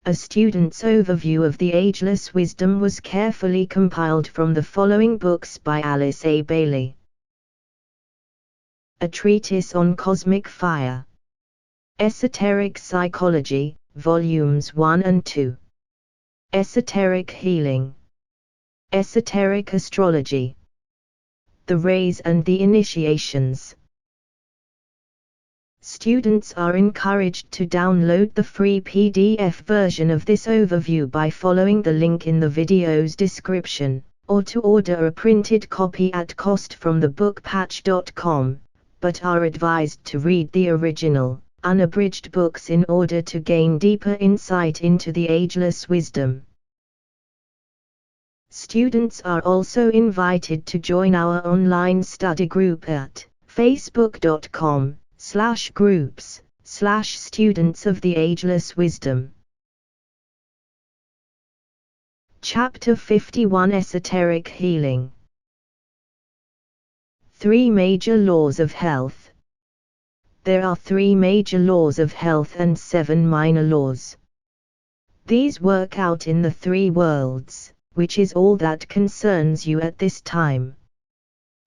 A student's overview of the ageless wisdom was carefully compiled from the following books by Alice A. Bailey. A Treatise on Cosmic Fire. Esoteric Psychology, Volumes 1 and 2. Esoteric Healing. Esoteric Astrology. The Rays and the Initiations. Students are encouraged to download the free PDF version of this overview by following the link in the video's description, or to order a printed copy at cost from thebookpatch.com, but are advised to read the original, unabridged books in order to gain deeper insight into the ageless wisdom. Students are also invited to join our online study group at facebook.com/groups/students of the ageless wisdom. Chapter 51 Esoteric Healing. 3 Major Laws of Health. There are 3 major laws of health and 7 minor laws. These work out in the 3 worlds, which is all that concerns you at this time.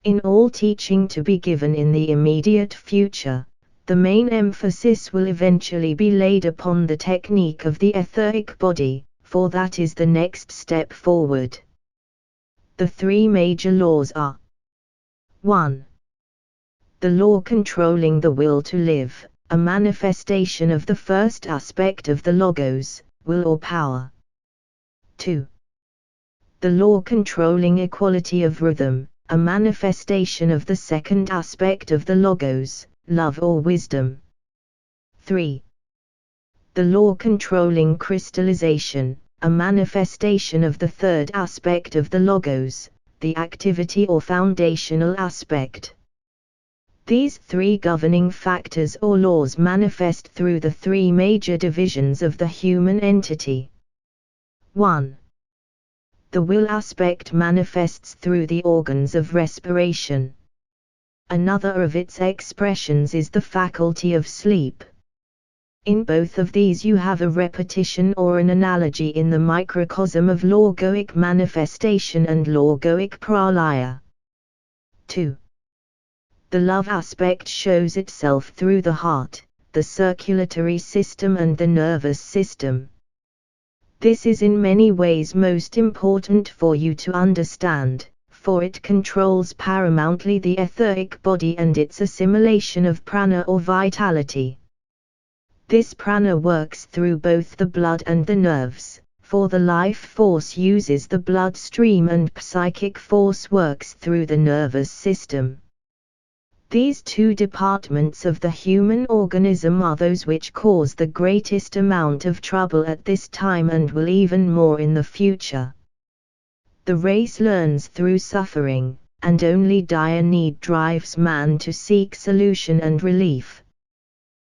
In all teaching to be given in the immediate future, the main emphasis will eventually be laid upon the technique of the etheric body, for that is the next step forward. The 3 major laws are: 1. The law controlling the will to live, a manifestation of the first aspect of the logos, will or power. 2. The law controlling equality of rhythm, a manifestation of the second aspect of the logos, love or wisdom. 3. The law controlling crystallization, a manifestation of the third aspect of the logos, the activity or foundational aspect. These 3 governing factors or laws manifest through the 3 major divisions of the human entity. 1. The will aspect manifests through the organs of respiration. Another of its expressions is the faculty of sleep. In both of these you have a repetition or an analogy in the microcosm of logoic manifestation and logoic pralaya. 2. The love aspect shows itself through the heart, the circulatory system and the nervous system. This is in many ways most important for you to understand, for it controls paramountly the etheric body and its assimilation of prana or vitality. This prana works through both the blood and the nerves, for the life force uses the bloodstream and psychic force works through the nervous system. These 2 departments of the human organism are those which cause the greatest amount of trouble at this time and will even more in the future. The race learns through suffering, and only dire need drives man to seek solution and relief.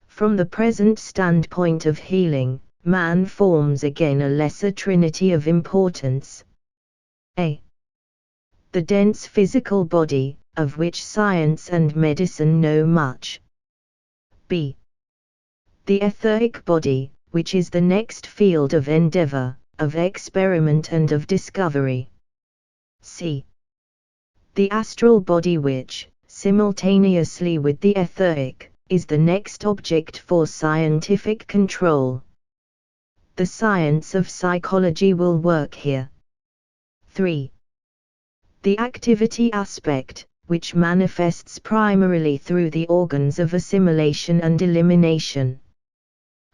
From the present standpoint of healing, man forms again a lesser trinity of importance. A. The dense physical body, of which science and medicine know much. B. The etheric body, which is the next field of endeavor, of experiment and of discovery. C. The astral body which, simultaneously with the etheric, is the next object for scientific control. The science of psychology will work here. 3. The activity aspect, which manifests primarily through the organs of assimilation and elimination.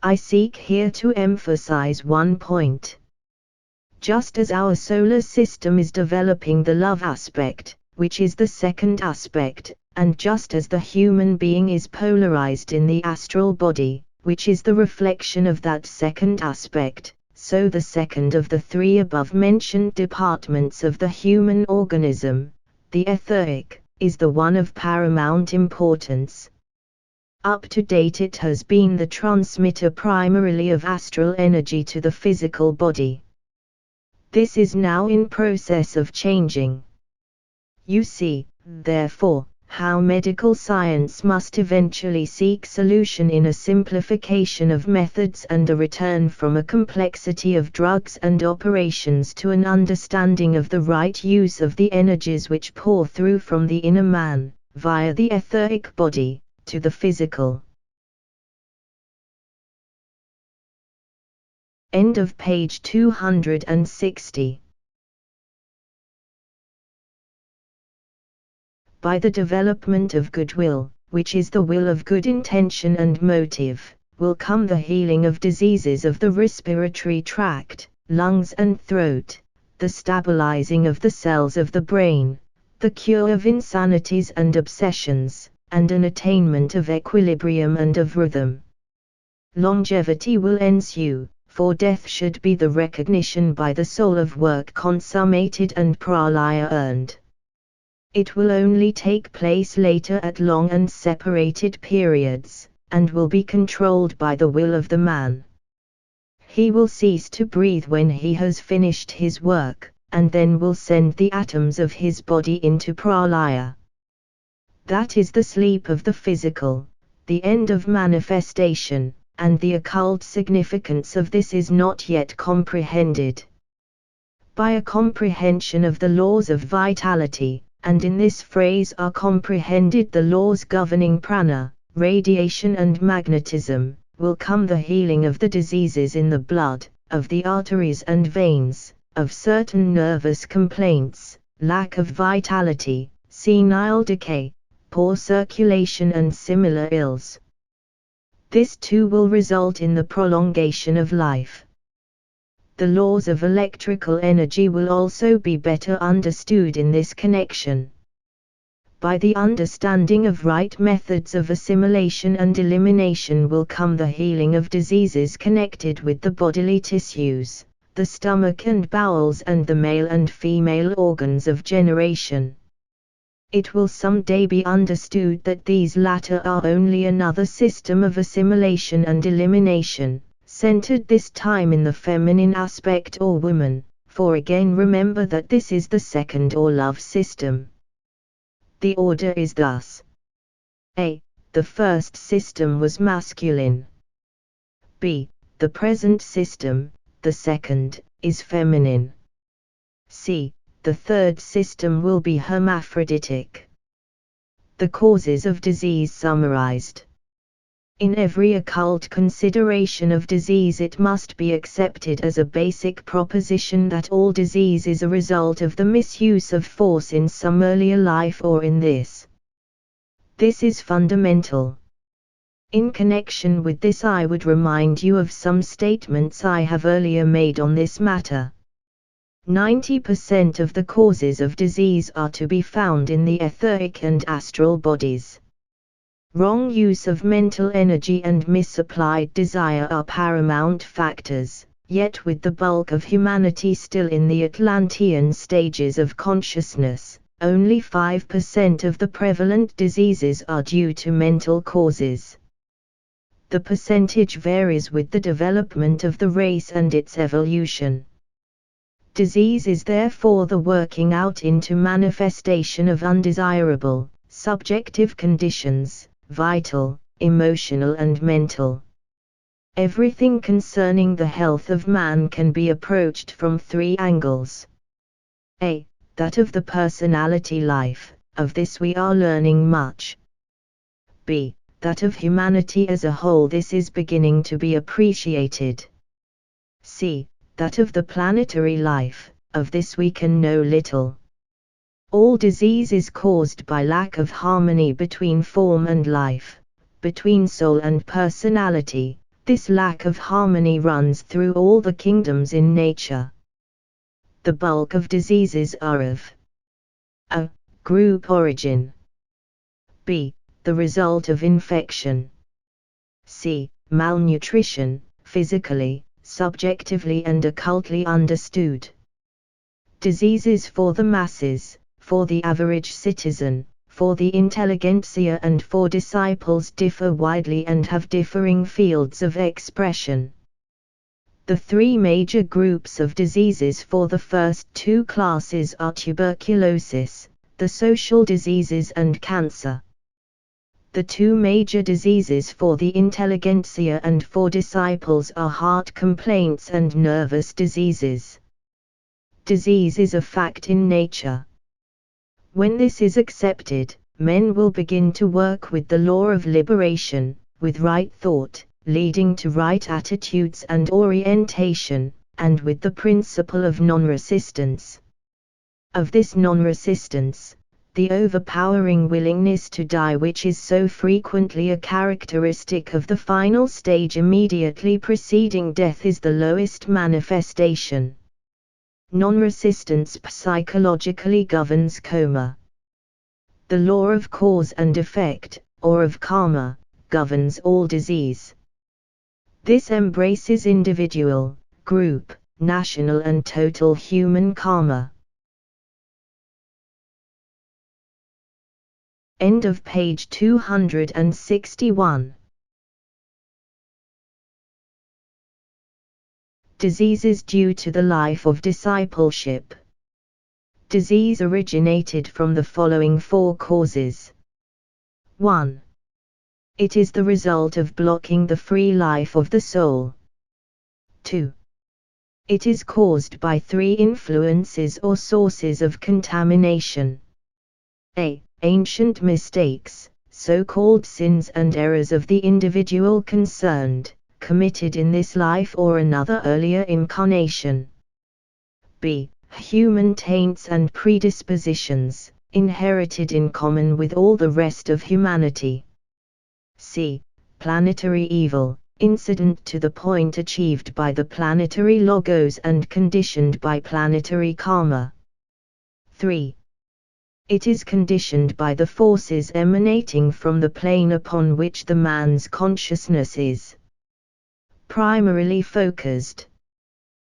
I seek here to emphasize one point. Just as our solar system is developing the love aspect, which is the second aspect, and just as the human being is polarized in the astral body, which is the reflection of that second aspect, so the second of the 3 above-mentioned departments of the human organism, the etheric, is the one of paramount importance. Up to date it has been the transmitter primarily of astral energy to the physical body. This is now in process of changing. You see, therefore, how medical science must eventually seek solution in a simplification of methods and a return from a complexity of drugs and operations to an understanding of the right use of the energies which pour through from the inner man, via the etheric body, to the physical. End of page 260. By the development of goodwill, which is the will of good intention and motive, will come the healing of diseases of the respiratory tract, lungs and throat, the stabilizing of the cells of the brain, the cure of insanities and obsessions, and an attainment of equilibrium and of rhythm. Longevity will ensue, for death should be the recognition by the soul of work consummated and pralaya earned. It will only take place later at long and separated periods, and will be controlled by the will of the man. He will cease to breathe when he has finished his work, and then will send the atoms of his body into pralaya. That is the sleep of the physical, the end of manifestation, and the occult significance of this is not yet comprehended. By a comprehension of the laws of vitality, and in this phrase are comprehended the laws governing prana, radiation and magnetism, will come the healing of the diseases in the blood, of the arteries and veins, of certain nervous complaints, lack of vitality, senile decay, poor circulation and similar ills. This too will result in the prolongation of life. The laws of electrical energy will also be better understood in this connection. By the understanding of right methods of assimilation and elimination will come the healing of diseases connected with the bodily tissues, the stomach and bowels and the male and female organs of generation. It will someday be understood that these latter are only another system of assimilation and elimination, centered this time in the feminine aspect or woman, for again remember that this is the second or love system. The order is thus: A. The first system was masculine. B. The present system, the second, is feminine. C. The third system will be hermaphroditic. The causes of disease summarized. In every occult consideration of disease it must be accepted as a basic proposition that all disease is a result of the misuse of force in some earlier life or in this. This is fundamental. In connection with this I would remind you of some statements I have earlier made on this matter. 90% of the causes of disease are to be found in the etheric and astral bodies. Wrong use of mental energy and misapplied desire are paramount factors, yet with the bulk of humanity still in the Atlantean stages of consciousness, only 5% of the prevalent diseases are due to mental causes. The percentage varies with the development of the race and its evolution. Disease is therefore the working out into manifestation of undesirable, subjective conditions, vital, emotional and mental. Everything concerning the health of man can be approached from three angles. A. That of the personality life, of this we are learning much. B. That of humanity as a whole, this is beginning to be appreciated. C. That of the planetary life, of this we can know little. All disease is caused by lack of harmony between form and life, between soul and personality. This lack of harmony runs through all the kingdoms in nature. The bulk of diseases are of A. Group origin. B. The result of infection. C. Malnutrition, physically, subjectively and occultly understood. Diseases for the masses, for the average citizen, for the intelligentsia and for disciples differ widely and have differing fields of expression. The three major groups of diseases for the first two classes are tuberculosis, the social diseases and cancer. The two major diseases for the intelligentsia and for disciples are heart complaints and nervous diseases. Disease is a fact in nature. When this is accepted, men will begin to work with the law of liberation, with right thought, leading to right attitudes and orientation, and with the principle of non-resistance. Of this non-resistance, the overpowering willingness to die, which is so frequently a characteristic of the final stage immediately preceding death, is the lowest manifestation. Non-resistance psychologically governs coma. The law of cause and effect, or of karma, governs all disease. This embraces individual, group, national and total human karma. End of page 261. Diseases due to the life of discipleship. Disease originated from the following four causes. 1. It is the result of blocking the free life of the soul. 2. It is caused by three influences or sources of contamination. A. Ancient mistakes, so-called sins and errors of the individual concerned, committed in this life or another earlier incarnation. B. Human taints and predispositions, inherited in common with all the rest of humanity. C. Planetary evil, incident to the point achieved by the planetary logos and conditioned by planetary karma. 3. It is conditioned by the forces emanating from the plane upon which the man's consciousness is primarily focused.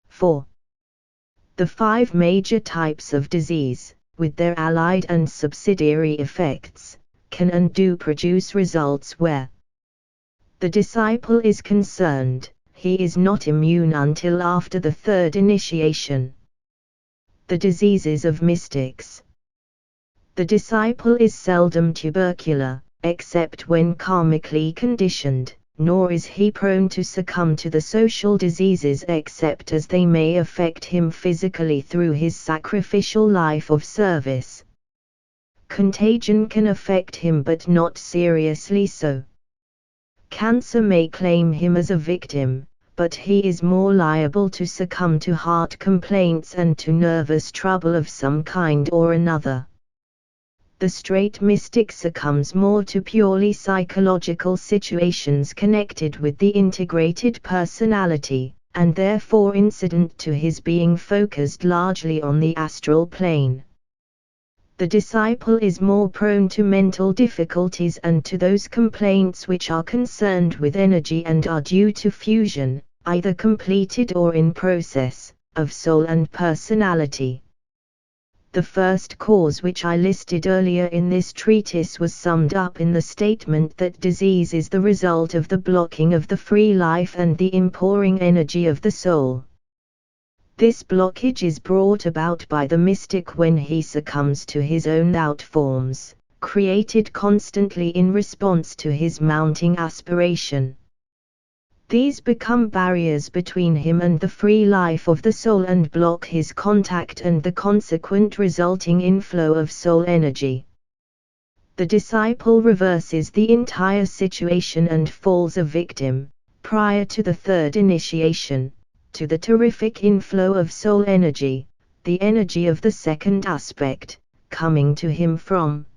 4. The five major types of disease, with their allied and subsidiary effects, can and do produce results where the disciple is concerned. He is not immune until after the third initiation. The diseases of mystics. The disciple is seldom tubercular, except when karmically conditioned, nor is he prone to succumb to the social diseases except as they may affect him physically through his sacrificial life of service. Contagion can affect him but not seriously so. Cancer may claim him as a victim, but he is more liable to succumb to heart complaints and to nervous trouble of some kind or another. The straight mystic succumbs more to purely psychological situations connected with the integrated personality, and therefore incident to his being focused largely on the astral plane. The disciple is more prone to mental difficulties and to those complaints which are concerned with energy and are due to fusion, either completed or in process, of soul and personality. The first cause which I listed earlier in this treatise was summed up in the statement that disease is the result of the blocking of the free life and the inpouring energy of the soul. This blockage is brought about by the mystic when he succumbs to his own outforms, created constantly in response to his mounting aspiration. These become barriers between him and the free life of the soul and block his contact and the consequent resulting inflow of soul energy. The disciple reverses the entire situation and falls a victim, prior to the third initiation, to the terrific inflow of soul energy, the energy of the second aspect, coming to him from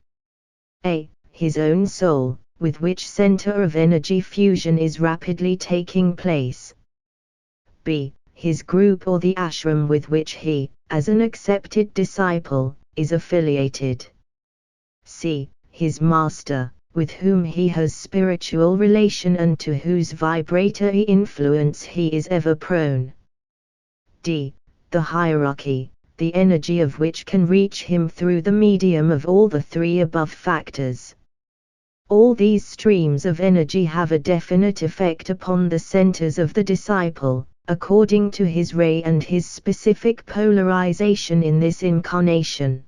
a. his own soul, with which center of energy fusion is rapidly taking place. b. his group or the ashram with which he, as an accepted disciple, is affiliated. c. his master, with whom he has spiritual relation and to whose vibratory influence he is ever prone. d. the hierarchy, the energy of which can reach him through the medium of all the three above factors. All these streams of energy have a definite effect upon the centers of the disciple, according to his ray and his specific polarization in this incarnation.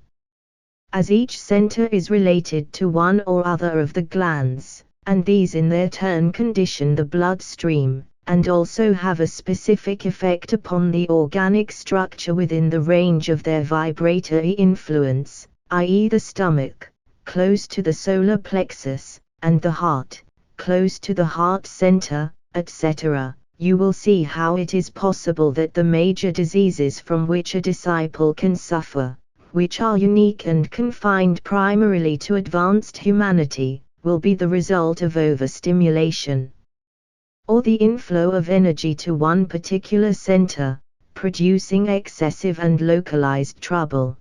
as each center is related to one or other of the glands, and these in their turn condition the bloodstream, and also have a specific effect upon the organic structure within the range of their vibratory influence, i.e. the stomach, close to the solar plexus, and the heart, close to the heart center, etc., you will see how it is possible that the major diseases from which a disciple can suffer, which are unique and confined primarily to advanced humanity, will be the result of overstimulation, or the inflow of energy to one particular center, producing excessive and localized trouble.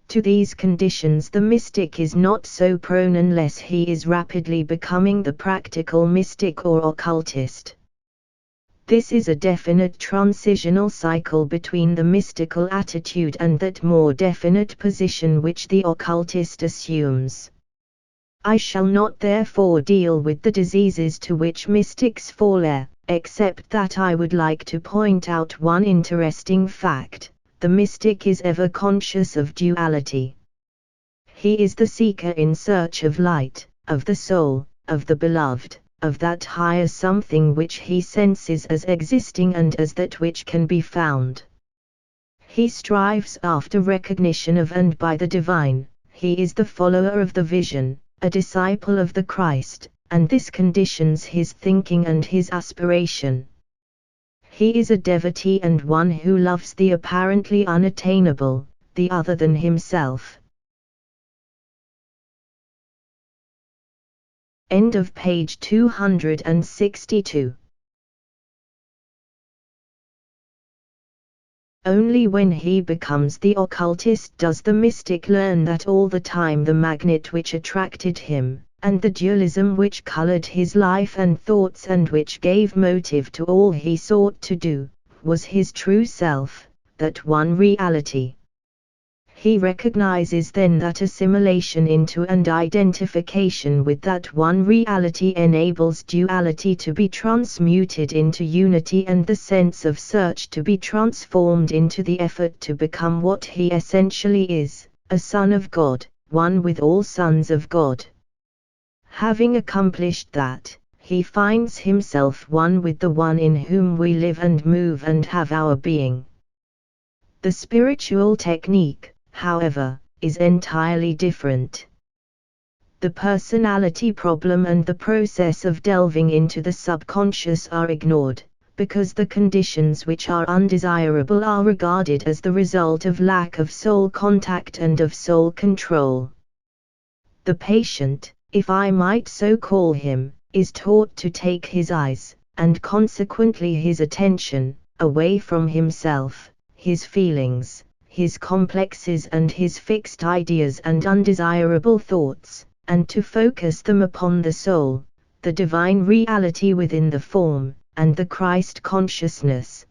To these conditions the mystic is not so prone unless he is rapidly becoming the practical mystic or occultist. This is a definite transitional cycle between the mystical attitude and that more definite position which the occultist assumes. I shall not therefore deal with the diseases to which mystics fall heir, except that I would like to point out one interesting fact: the mystic is ever conscious of duality. He is the seeker in search of light, of the soul, of the beloved, of that higher something which he senses as existing and as that which can be found. He strives after recognition of and by the divine. He is the follower of the vision, a disciple of the Christ, and this conditions his thinking and his aspiration. He is a devotee and one who loves the apparently unattainable, the other than himself. End of page 262. Only when he becomes the occultist does the mystic learn that all the time the magnet which attracted him, and the dualism which colored his life and thoughts and which gave motive to all he sought to do, was his true self, that one reality. He recognizes then that assimilation into and identification with that one reality enables duality to be transmuted into unity and the sense of search to be transformed into the effort to become what he essentially is, a son of God, one with all sons of God. Having accomplished that, he finds himself one with the one in whom we live and move and have our being. The spiritual technique, however, is entirely different. The personality problem and the process of delving into the subconscious are ignored, because the conditions which are undesirable are regarded as the result of lack of soul contact and of soul control. The patient, if I might so call him, is taught to take his eyes, and consequently his attention, away from himself, his feelings, his complexes and his fixed ideas and undesirable thoughts, and to focus them upon the soul, the divine reality within the form, and the Christ consciousness.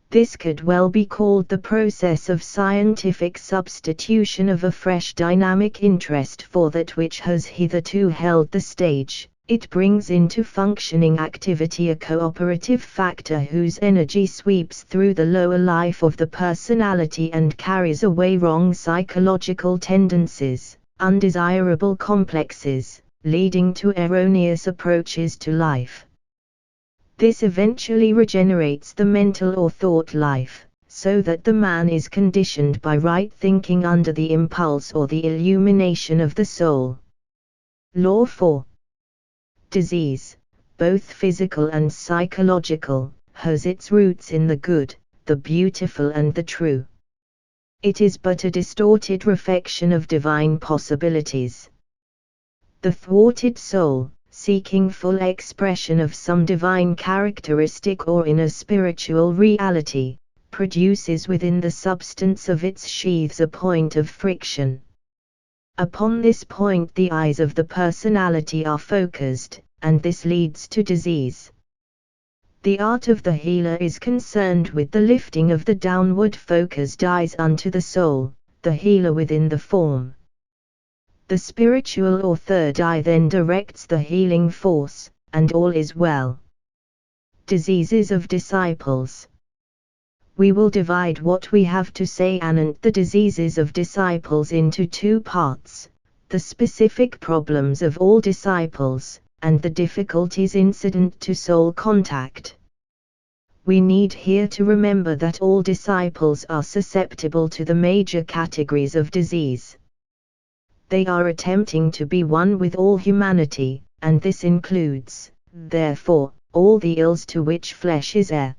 This could well be called the process of scientific substitution of a fresh dynamic interest for that which has hitherto held the stage. It brings into functioning activity a cooperative factor whose energy sweeps through the lower life of the personality and carries away wrong psychological tendencies, undesirable complexes, leading to erroneous approaches to life. This eventually regenerates the mental or thought life, so that the man is conditioned by right thinking under the impulse or the illumination of the soul. Law 4. Disease, both physical and psychological, has its roots in the good, the beautiful and the true. It is but a distorted reflection of divine possibilities. The thwarted soul, seeking full expression of some divine characteristic or inner spiritual reality, produces within the substance of its sheaths a point of friction. Upon this point the eyes of the personality are focused, and this leads to disease. The art of the healer is concerned with the lifting of the downward focused eyes unto the soul, the healer within the form. The spiritual or third eye then directs the healing force, and all is well. Diseases of disciples. We will divide what we have to say and the diseases of disciples into two parts: the specific problems of all disciples, and the difficulties incident to soul contact. We need here to remember that all disciples are susceptible to the major categories of disease. They are attempting to be one with all humanity, and this includes, therefore, all the ills to which flesh is heir.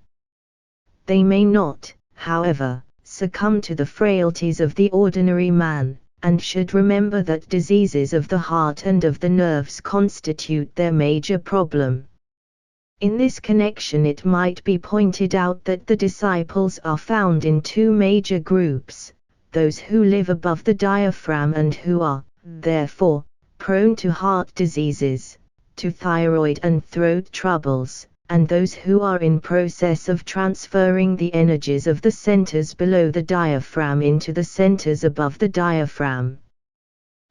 They may not, however, succumb to the frailties of the ordinary man, and should remember that diseases of the heart and of the nerves constitute their major problem. In this connection, it might be pointed out that the disciples are found in two major groups: those who live above the diaphragm and who are, therefore, prone to heart diseases, to thyroid and throat troubles, and those who are in process of transferring the energies of the centers below the diaphragm into the centers above the diaphragm.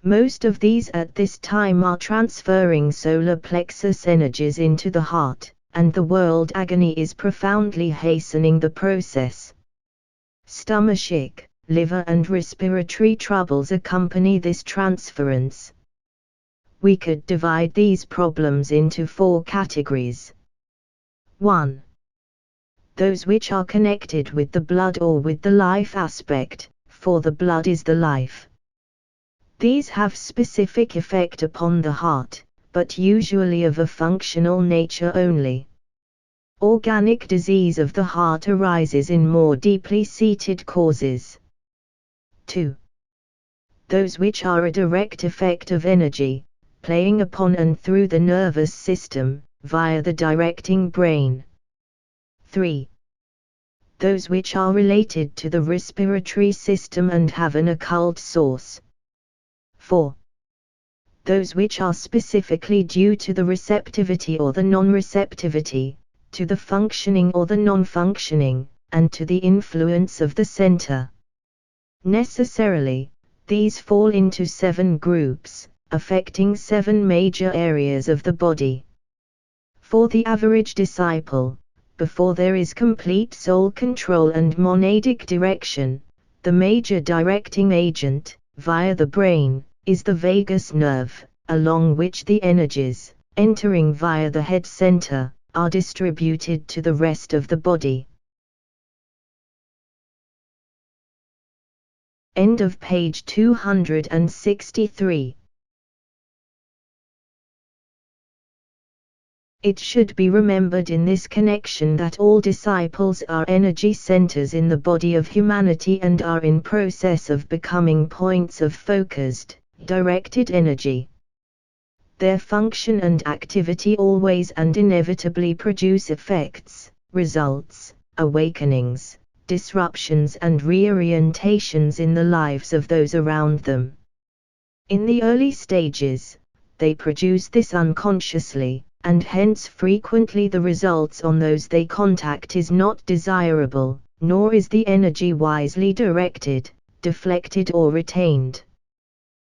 Most of these at this time are transferring solar plexus energies into the heart, and the world agony is profoundly hastening the process. Stomachic, liver and respiratory troubles accompany this transference. We could divide these problems into four categories. 1. Those which are connected with the blood or with the life aspect, for the blood is the life. These have specific effect upon the heart, but usually of a functional nature only. Organic disease of the heart arises in more deeply seated causes. 2. Those which are a direct effect of energy, playing upon and through the nervous system, via the directing brain. 3. Those which are related to the respiratory system and have an occult source. 4. Those which are specifically due to the receptivity or the non-receptivity, to the functioning or the non-functioning, and to the influence of the center. Necessarily, these fall into 7 groups, affecting 7 major areas of the body. For the average disciple, before there is complete soul control and monadic direction, the major directing agent, via the brain, is the vagus nerve, along which the energies, entering via the head center, are distributed to the rest of the body. End of page 263. It should be remembered in this connection that all disciples are energy centers in the body of humanity and are in process of becoming points of focused, directed energy. Their function and activity always and inevitably produce effects, results, awakenings, disruptions and reorientations in the lives of those around them. In the early stages, they produce this unconsciously, and hence frequently the results on those they contact is not desirable, nor is the energy wisely directed, deflected or retained.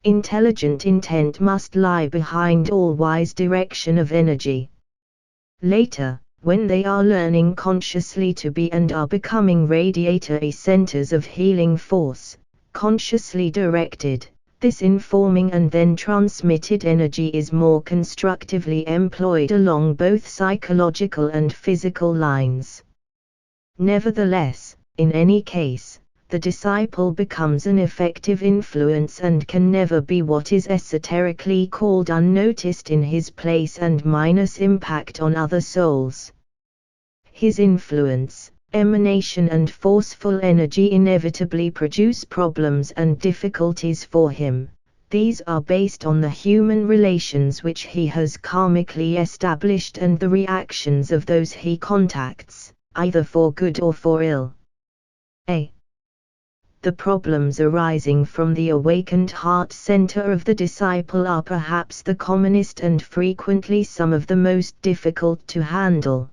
Intelligent intent must lie behind all wise direction of energy. Later, when they are learning consciously to be and are becoming radiatory centers of healing force, consciously directed, this informing and then transmitted energy is more constructively employed along both psychological and physical lines. Nevertheless, in any case, the disciple becomes an effective influence and can never be what is esoterically called unnoticed in his place and minus impact on other souls. His influence, emanation and forceful energy inevitably produce problems and difficulties for him. These are based on the human relations which he has karmically established and the reactions of those he contacts, either for good or for ill. A. The problems arising from the awakened heart center of the disciple are perhaps the commonest and frequently some of the most difficult to handle.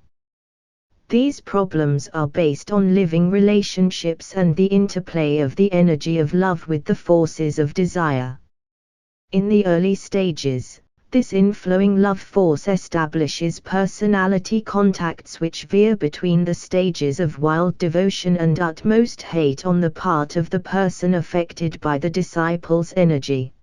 These problems are based on living relationships and the interplay of the energy of love with the forces of desire. In the early stages, This inflowing love force establishes personality contacts which veer between the stages of wild devotion and utmost hate on the part of the person affected by the disciple's energy.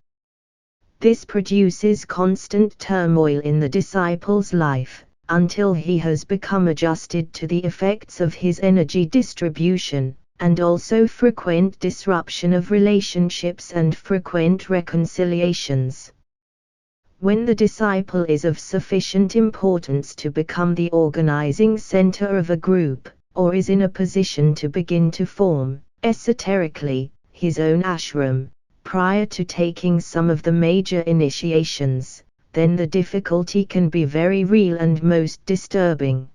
This produces constant turmoil in the disciple's life, until he has become adjusted to the effects of his energy distribution, and also frequent disruption of relationships and frequent reconciliations. When the disciple is of sufficient importance to become the organizing center of a group, or is in a position to begin to form, esoterically, his own ashram, prior to taking some of the major initiations, then the difficulty can be very real and most disturbing.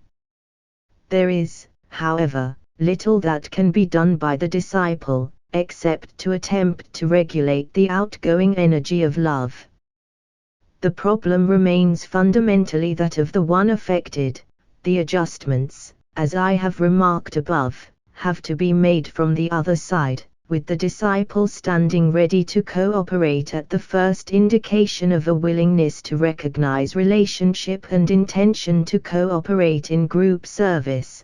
There is, however, little that can be done by the disciple, except to attempt to regulate the outgoing energy of love. The problem remains fundamentally that of the one affected. The adjustments, as I have remarked above, have to be made from the other side, with the disciple standing ready to cooperate at the first indication of a willingness to recognize relationship and intention to cooperate in group service.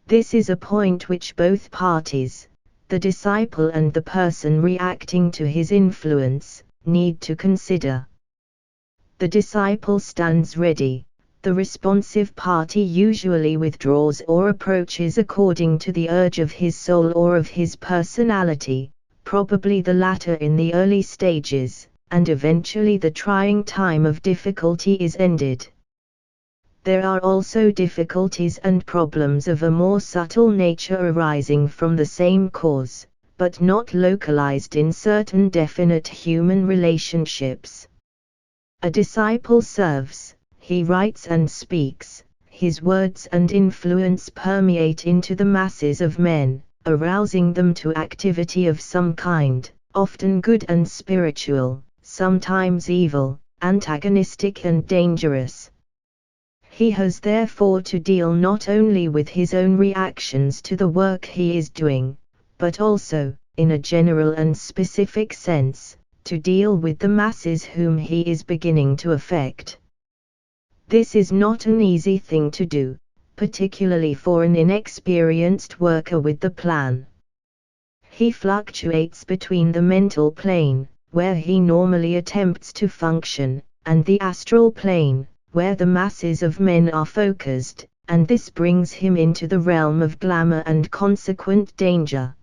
This is a point which both parties, the disciple and the person reacting to his influence, need to consider. The disciple stands ready, the responsive party usually withdraws or approaches according to the urge of his soul or of his personality, probably the latter in the early stages, and eventually the trying time of difficulty is ended. There are also difficulties and problems of a more subtle nature arising from the same cause, but not localized in certain definite human relationships. A disciple serves, he writes and speaks, his words and influence permeate into the masses of men, arousing them to activity of some kind, often good and spiritual, sometimes evil, antagonistic and dangerous. He has therefore to deal not only with his own reactions to the work he is doing, but also, in a general and specific sense, to deal with the masses whom he is beginning to affect. This is not an easy thing to do, particularly for an inexperienced worker with the plan. He fluctuates between the mental plane, where he normally attempts to function, and the astral plane, where the masses of men are focused, and this brings him into the realm of glamour and consequent danger.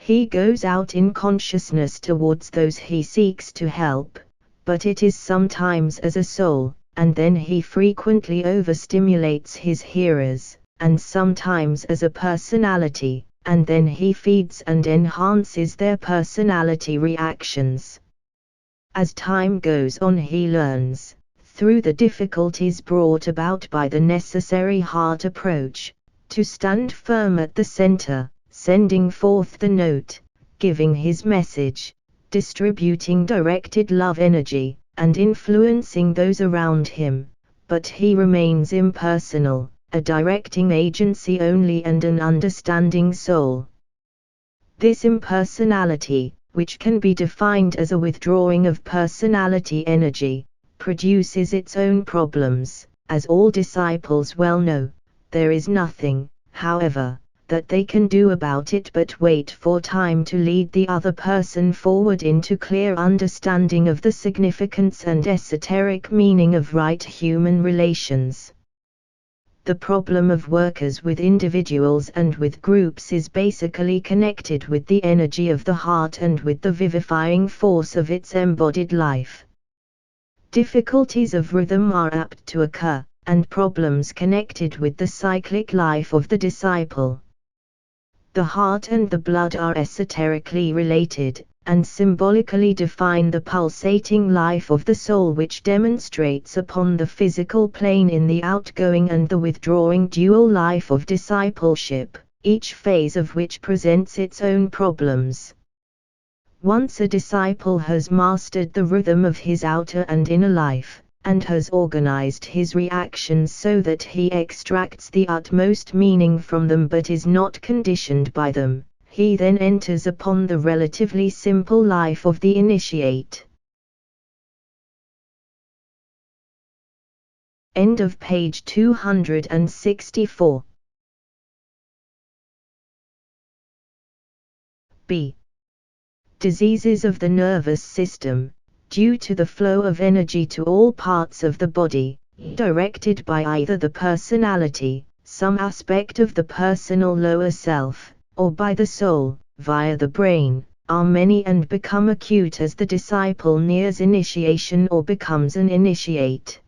He goes out in consciousness towards those he seeks to help, but it is sometimes as a soul, and then he frequently overstimulates his hearers, and sometimes as a personality, and then he feeds and enhances their personality reactions. As time goes on, he learns, through the difficulties brought about by the necessary heart approach, to stand firm at the center, sending forth the note, giving his message, distributing directed love energy, and influencing those around him, but he remains impersonal, a directing agency only and an understanding soul. This impersonality, which can be defined as a withdrawing of personality energy, produces its own problems. As all disciples well know, there is nothing, however, that they can do about it but wait for time to lead the other person forward into clear understanding of the significance and esoteric meaning of right human relations. The problem of workers with individuals and with groups is basically connected with the energy of the heart and with the vivifying force of its embodied life. Difficulties of rhythm are apt to occur, and problems connected with the cyclic life of the disciple. The heart and the blood are esoterically related, and symbolically define the pulsating life of the soul which demonstrates upon the physical plane in the outgoing and the withdrawing dual life of discipleship, each phase of which presents its own problems. Once a disciple has mastered the rhythm of his outer and inner life, and has organized his reactions so that he extracts the utmost meaning from them but is not conditioned by them, he then enters upon the relatively simple life of the initiate. End of page 264. B. Diseases of the nervous system, due to the flow of energy to all parts of the body, directed by either the personality, some aspect of the personal lower self, or by the soul, via the brain, are many and become acute as the disciple nears initiation or becomes an initiate.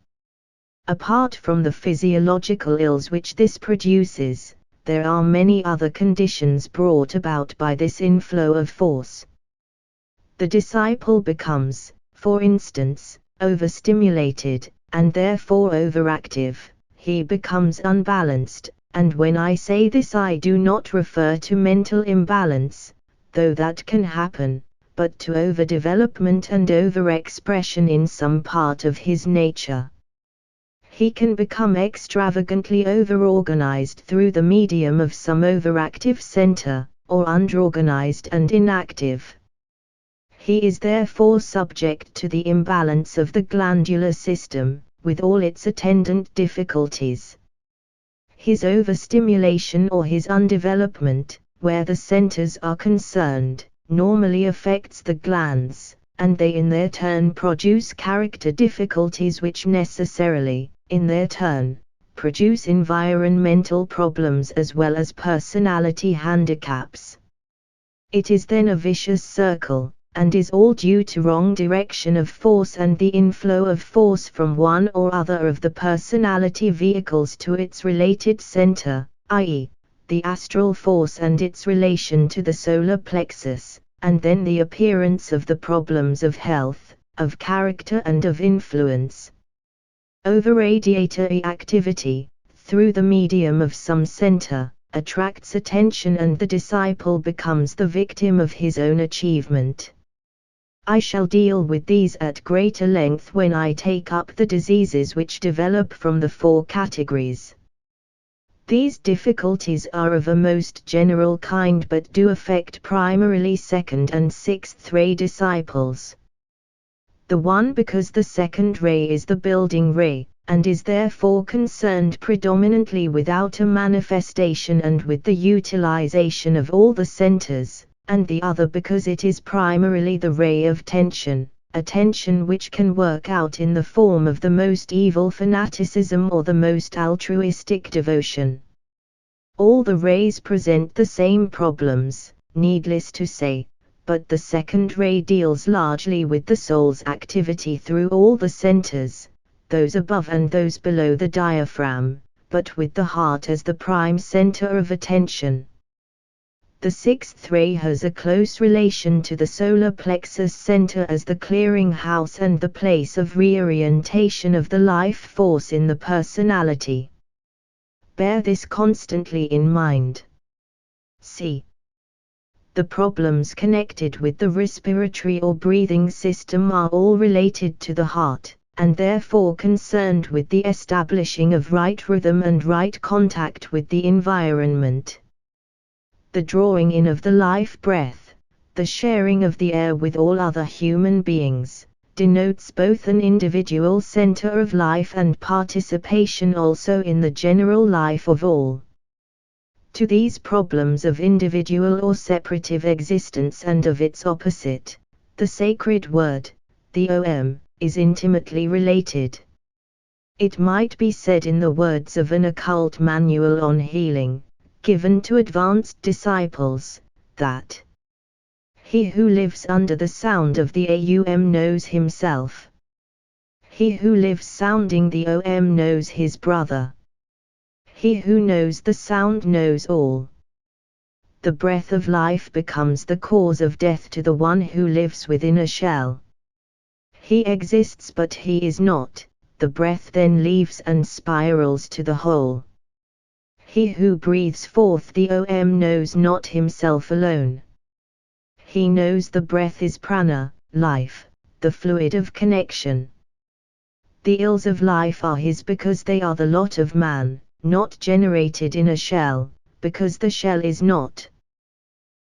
Apart from the physiological ills which this produces, there are many other conditions brought about by this inflow of force. The disciple becomes, for instance, overstimulated, and therefore overactive. He becomes unbalanced, and when I say this I do not refer to mental imbalance, though that can happen, but to overdevelopment and overexpression in some part of his nature. He can become extravagantly overorganized through the medium of some overactive center, or underorganized and inactive. He is therefore subject to the imbalance of the glandular system, with all its attendant difficulties. His overstimulation or his undevelopment, where the centers are concerned, normally affects the glands, and they in their turn produce character difficulties which necessarily, in their turn, produce environmental problems as well as personality handicaps. It is then a vicious circle, and is all due to wrong direction of force and the inflow of force from one or other of the personality vehicles to its related center, i.e., the astral force and its relation to the solar plexus, and then the appearance of the problems of health, of character and of influence. Overradiatory activity, through the medium of some center, attracts attention and the disciple becomes the victim of his own achievement. I shall deal with these at greater length when I take up the diseases which develop from the four categories. These difficulties are of a most general kind but do affect primarily second and sixth ray disciples. The one because the second ray is the building ray, and is therefore concerned predominantly with outer manifestation and with the utilization of all the centers, and the other because it is primarily the ray of tension, a tension which can work out in the form of the most evil fanaticism or the most altruistic devotion. All the rays present the same problems, needless to say, but the second ray deals largely with the soul's activity through all the centers, those above and those below the diaphragm, but with the heart as the prime center of attention. The sixth ray has a close relation to the solar plexus center as the clearing house and the place of reorientation of the life force in the personality. Bear this constantly in mind. C. The problems connected with the respiratory or breathing system are all related to the heart, and therefore concerned with the establishing of right rhythm and right contact with the environment. The drawing in of the life breath, the sharing of the air with all other human beings, denotes both an individual center of life and participation also in the general life of all. To these problems of individual or separative existence and of its opposite, the sacred word, the Om, is intimately related. It might be said in the words of an occult manual on healing, given to advanced disciples, that he who lives under the sound of the Aum knows himself. He who lives sounding the Om knows his brother. He who knows the sound knows all. The breath of life becomes the cause of death to the one who lives within a shell. He exists but he is not, the breath then leaves and spirals to the whole. He who breathes forth the Om knows not himself alone. He knows the breath is prana, life, the fluid of connection. The ills of life are his because they are the lot of man, not generated in a shell, because the shell is not.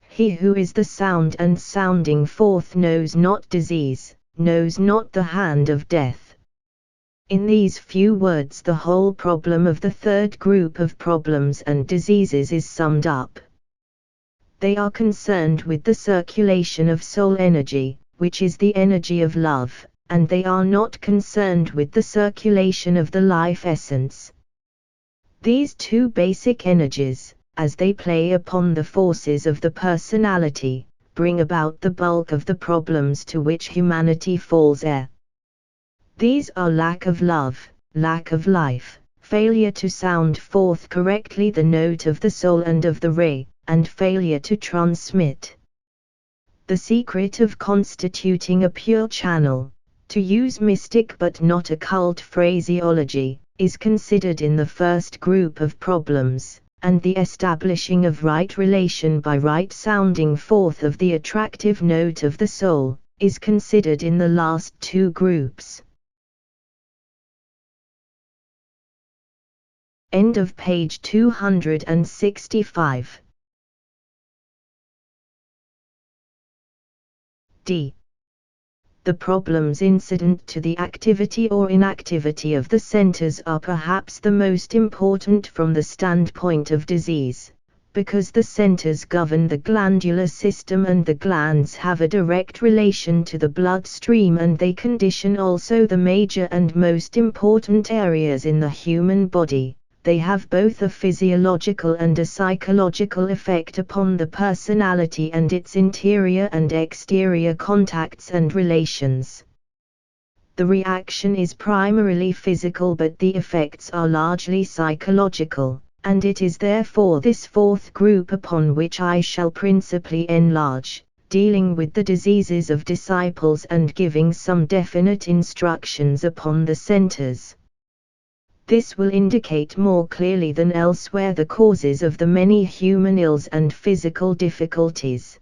He who is the sound and sounding forth knows not disease, knows not the hand of death. In these few words the whole problem of the third group of problems and diseases is summed up. They are concerned with the circulation of soul energy, which is the energy of love, and they are not concerned with the circulation of the life essence. These two basic energies, as they play upon the forces of the personality, bring about the bulk of the problems to which humanity falls heir. These are lack of love, lack of life, failure to sound forth correctly the note of the soul and of the ray, and failure to transmit. The secret of constituting a pure channel, to use mystic but not occult phraseology, is considered in the first group of problems, and the establishing of right relation by right sounding forth of the attractive note of the soul, is considered in the last two groups. End of page 265. D. The problems incident to the activity or inactivity of the centers are perhaps the most important from the standpoint of disease, because the centers govern the glandular system and the glands have a direct relation to the bloodstream and they condition also the major and most important areas in the human body. They have both a physiological and a psychological effect upon the personality and its interior and exterior contacts and relations. The reaction is primarily physical but the effects are largely psychological, and it is therefore this fourth group upon which I shall principally enlarge, dealing with the diseases of disciples and giving some definite instructions upon the centers. This will indicate more clearly than elsewhere the causes of the many human ills and physical difficulties.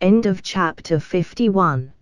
End of chapter 51.